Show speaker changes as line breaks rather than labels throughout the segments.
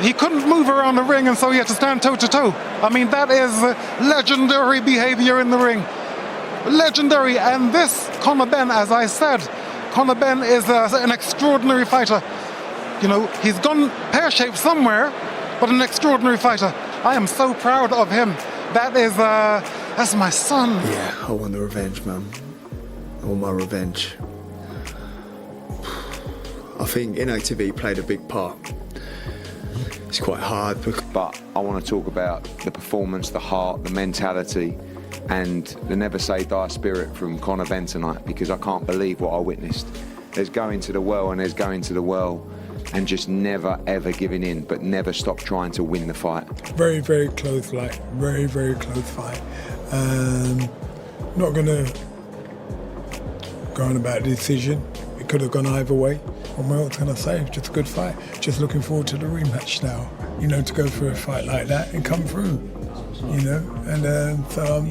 he couldn't move around the ring, and so he had to stand toe-to-toe. I mean, that is legendary behavior in the ring. Legendary. And this Conor Benn, as I said, Conor Benn is an extraordinary fighter. You know, he's gone pear-shaped somewhere, but an extraordinary fighter. I am so proud of him. That's my son.
Yeah, I want the revenge, man. I want my revenge. I think inactivity played a big part. It's quite hard.
But I want to talk about the performance, the heart, the mentality, and the never say die spirit from Conor Benn tonight, because I can't believe what I witnessed. There's going to the well and there's going to the well, and just never ever giving in, but never stop trying to win the fight.
Very, very close fight. Very, very close fight. Not going to go on about the decision. It could have gone either way. What else can I say? Just a good fight. Just looking forward to the rematch now. You know, to go through a fight like that and come through. You know, and so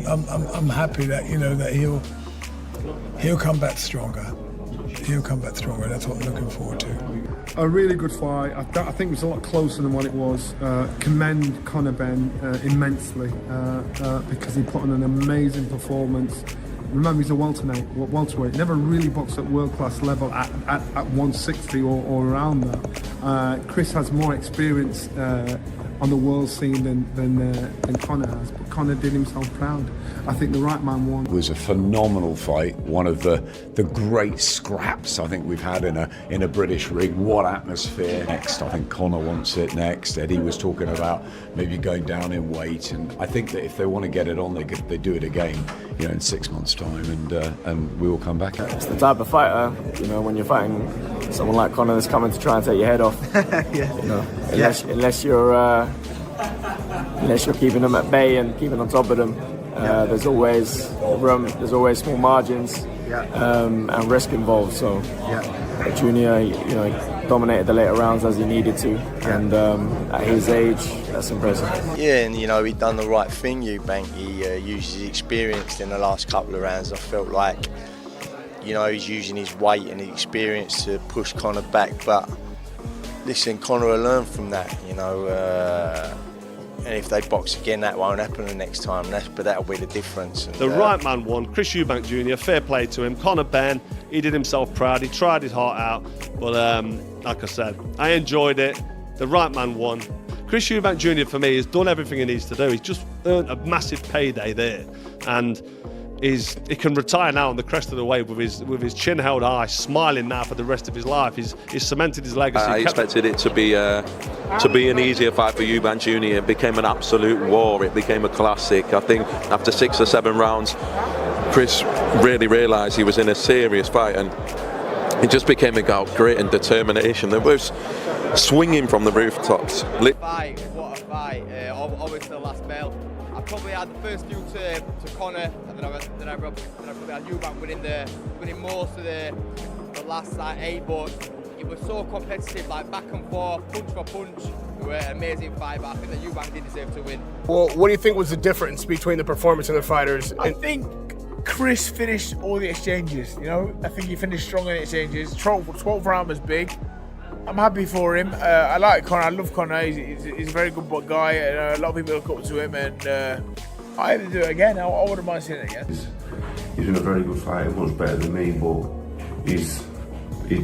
I'm happy that, you know, that he'll come back stronger. He'll come back stronger. That's what I'm looking forward to.
A really good fight. I think it was a lot closer than what it was. Commend Conor Benn immensely because he put on an amazing performance. Remember, he's a welterweight. Never really boxed at world-class level at 160 or around that. Chris has more experience on the world scene than Conor has, but Conor did himself proud. I think the right man won.
It was a phenomenal fight, one of the great scraps I think we've had in a British ring. What atmosphere. Next, I think Conor wants it next. Eddie was talking about maybe going down in weight, and I think that if they want to get it on, they do it again, you know, in 6 months' time, and we will come back.
It's the type of fighter, you know, when you're fighting someone like Conor that's coming to try and take your head off.
Yeah.
You know, unless you're keeping them at bay and keeping on top of them, there's always room, there's always small margins, and risk involved. So Junior, you know, dominated the later rounds as he needed to, and at his age, that's impressive.
Yeah, and you know, he done the right thing, Eubank. He used his experience in the last couple of rounds. I felt like, you know, he's using his weight and his experience to push Conor back, but listen, Conor will learn from that, you know, and if they box again, that won't happen the next time, but that'll be the difference. And,
the right man won. Chris Eubank Jr., fair play to him. Conor Benn, he did himself proud. He tried his heart out, but like I said, I enjoyed it. The right man won. Chris Eubank Jr. for me has done everything he needs to do. He's just earned a massive payday there, and he can retire now on the crest of the wave with his chin held high, smiling now for the rest of his life. He's cemented his legacy.
I expected it to be an easier fight for Eubank Jr. It became an absolute war. It became a classic. I think after 6 or 7 rounds, Chris really realised he was in a serious fight, and it just became about grit and determination. There was swinging from the rooftops.
What a fight! Obviously the last bell. I probably had the first few to Conor, and then I probably had Eubank winning most of the last 8, but it was so competitive, like back and forth, punch for punch. It was an amazing fight, but I think that Eubank did deserve to win.
Well, what do you think was the difference between the performance of the fighters?
I think Chris finished all the exchanges, you know. I think he finished strong in the exchanges. 12th round was big. I'm happy for him. I like Conor. I love Conor. He's a very good guy. A lot of people look up to him, and I had to do it again. I wouldn't mind seeing it again.
He's been a very good fighter, much better than me, but he's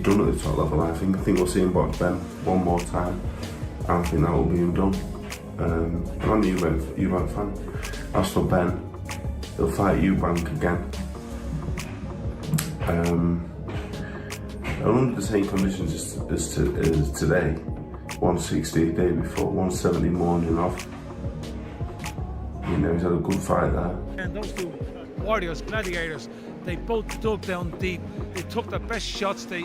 done at the top level. I think we'll see him box Ben one more time. I think that will be him done. I'm a Eubank fan. As for Ben, he'll fight Eubank again. Under the same conditions as today, 160 the day before, 170 morning off. You know, he's had a good fight there.
And those two warriors, gladiators, they both dug down deep. They took their best shots. They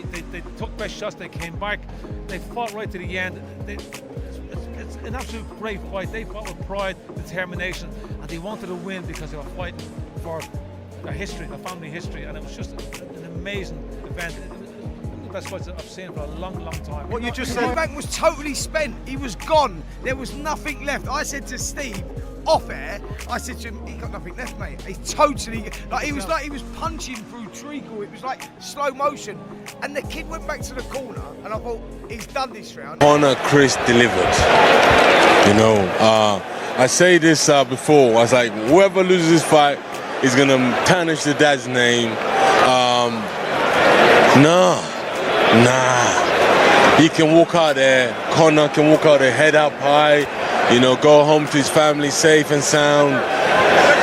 took best shots. They came back. They fought right to the end. It's an absolute great fight. They fought with pride, determination, and they wanted to win because they were fighting for their history, their family history, and it was just an amazing event. Best fights I've seen for a long, long time.
What you just said, Eubank was totally spent. He was gone. There was nothing left. I said to Steve, off air, I said to him, he got nothing left, mate. He's totally, like he was punching through treacle. It was like slow motion. And the kid went back to the corner, and I thought, he's done this round.
Conor, Chris delivered. You know, I say this before. I was like, whoever loses this fight is gonna tarnish the dad's name. Nah. He can walk out there. Conor can walk out there, head up high. You know, go home to his family safe and sound.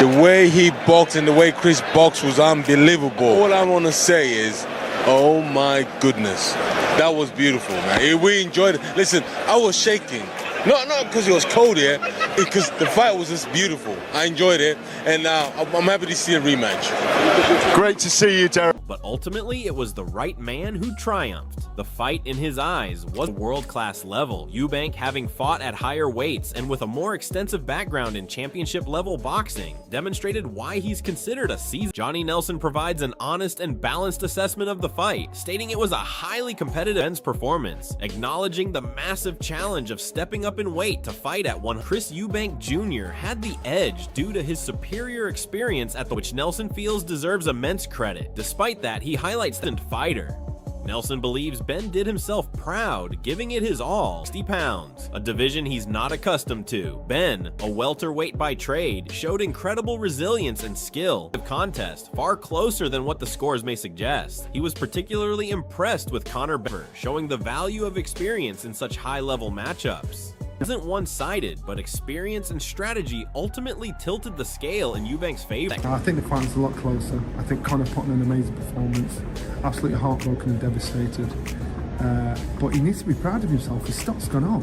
The way he boxed and the way Chris boxed was unbelievable. All I want to say is, oh my goodness, that was beautiful, man. We enjoyed it. Listen, I was shaking. Not because it was cold here, because the fight was just beautiful. I enjoyed it, and I'm happy to see a rematch.
Great to see you, Derek.
But ultimately, it was the right man who triumphed. The fight in his eyes was world-class level, Eubank having fought at higher weights and with a more extensive background in championship-level boxing, demonstrated why he's considered a seasoned. Johnny Nelson provides an honest and balanced assessment of the fight, stating it was a highly competitive performance, acknowledging the massive challenge of stepping up in weight to fight at 100. Chris Eubank Jr. had the edge due to his superior experience at which Nelson feels deserves immense credit. Despite that, he highlights the fighter. Nelson believes Ben did himself proud, giving it his all. 60 pounds, a division he's not accustomed to. Ben, a welterweight by trade, showed incredible resilience and skill. The contest, far closer than what the scores may suggest. He was particularly impressed with Conor Benn, showing the value of experience in such high-level matchups. It wasn't one-sided, but experience and strategy ultimately tilted the scale in Eubank's favor.
I think the fight was a lot closer. I think Conor put on an amazing performance, absolutely heartbroken and devastated. But he needs to be proud of himself. His stock's gone up.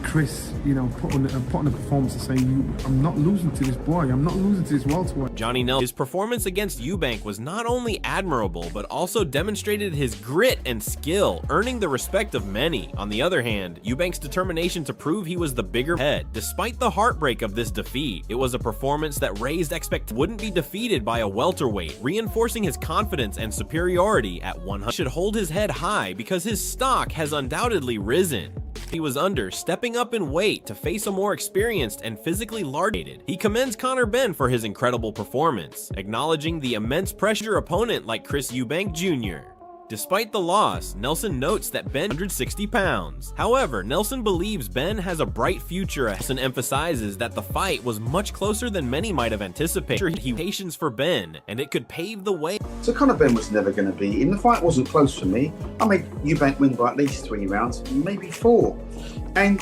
Chris, you know, put on a performance and saying, I'm not losing to this boy. I'm not losing to this welterweight.
Johnny Nelson's performance against Eubank was not only admirable, but also demonstrated his grit and skill, earning the respect of many. On the other hand, Eubank's determination to prove he was the bigger head. Despite the heartbreak of this defeat, it was a performance that raised expectations. Wouldn't be defeated by a welterweight, reinforcing his confidence and superiority at 100. Should hold his head high because his stock has undoubtedly risen. He was stepping up in weight to face a more experienced and physically large. He commends Conor Benn for his incredible performance, acknowledging the immense pressure opponent like Chris Eubank Jr. Despite the loss, Nelson notes that Ben 160 pounds. However, Nelson believes Ben has a bright future. Nelson emphasizes that the fight was much closer than many might have anticipated. He patience for Ben, and it could pave the way.
So Conor Benn was never going to beat him. The fight wasn't close for me. I made Eubank win by at least 3 rounds, maybe 4. And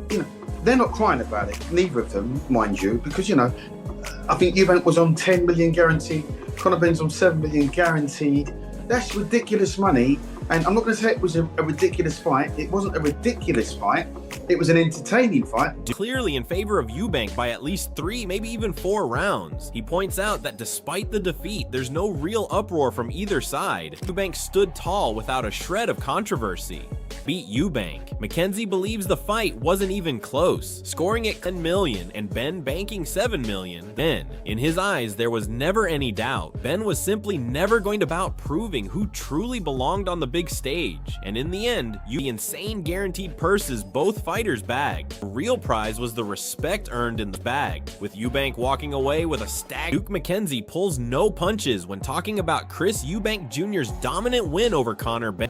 you know, they're not crying about it, neither of them, mind you, because you know, I think Eubank was on 10 million guaranteed. Conor Benn's on 7 million guaranteed. That's ridiculous money, and I'm not going to say it was a ridiculous fight. It wasn't a ridiculous fight. It was an entertaining fight.
Clearly in favor of Eubank by at least 3, maybe even 4 rounds. He points out that despite the defeat, there's no real uproar from either side. Eubank stood tall without a shred of controversy. Beat Eubank. McKenzie believes the fight wasn't even close, scoring at 10 million and Ben banking 7 million. Then, in his eyes, there was never any doubt. Ben was simply never going to bout proving who truly belonged on the big stage. And in the end, the insane guaranteed purses both fighters bagged. The real prize was the respect earned in the bag, with Eubank walking away with a stag. Duke McKenzie pulls no punches when talking about Chris Eubank Jr.'s dominant win over Conor Benn.